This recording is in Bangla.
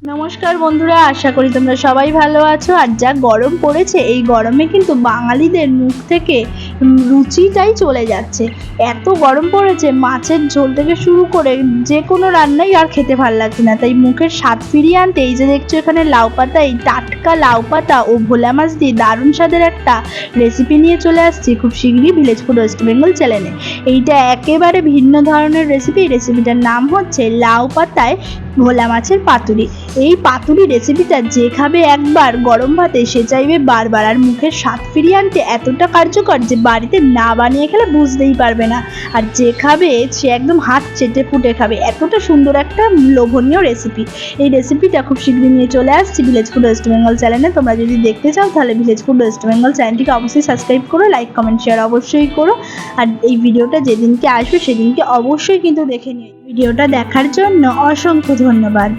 নমস্কার বন্ধুরা, আশা করি তোমরা সবাই ভালো আছো। আর যা গরম পড়েছে, এই গরমে কিন্তু বাঙালিদের মুখ থেকে রুচিটাই চলে যাচ্ছে। এত গরম পড়েছে, মাছের ঝোল থেকে শুরু করে যে কোনো রান্নাই আর খেতে ভালো লাগছে না। তাই মুখের স্বাদ ফিরিয়ে আনতে এই যে দেখছো এখানে লাউ পাতা, এই টাটকা লাউ পাতা ও ভোলা মাছ দিয়ে দারুণ স্বাদের একটা রেসিপি নিয়ে চলে আসছি খুব শীঘ্রই ভিলেজ ফুড ওয়েস্ট বেঙ্গল চ্যানেলে। এইটা একেবারে ভিন্ন ধরনের রেসিপি। রেসিপিটার নাম হচ্ছে লাউ পাতায় ভোলা মাছের পাতুরি। এই পাতুরি রেসিপিটা যে খাবে একবার গরম ভাতে সে চাইবে বারবার। আর মুখের স্বাদ ফিরিয়ে আনতে এতটা কার্যকর যে বাড়িতে না বানিয়ে খেলে বুঝতেই পারবে না। আর যে খাবে সে একদম হাত চেটে পুটে খাবে, এতটা সুন্দর একটা লোভনীয় রেসিপি। এই রেসিপিটা খুব শীঘ্রই নিয়ে চলে আসছি ভিলেজ ফুড ওয়েস্ট বেঙ্গল চ্যানেলে। তোমরা যদি দেখতে চাও তাহলে ভিলেজ ফুড ওয়েস্ট বেঙ্গল চ্যানেলটিকে অবশ্যই সাবস্ক্রাইব করো, লাইক কমেন্ট শেয়ার অবশ্যই করো। আর এই ভিডিওটা যেদিনকে আসবে সেদিনকে অবশ্যই কিন্তু দেখে নিও। ভিডিওটা দেখার জন্য অসংখ্য ধন্যবাদ।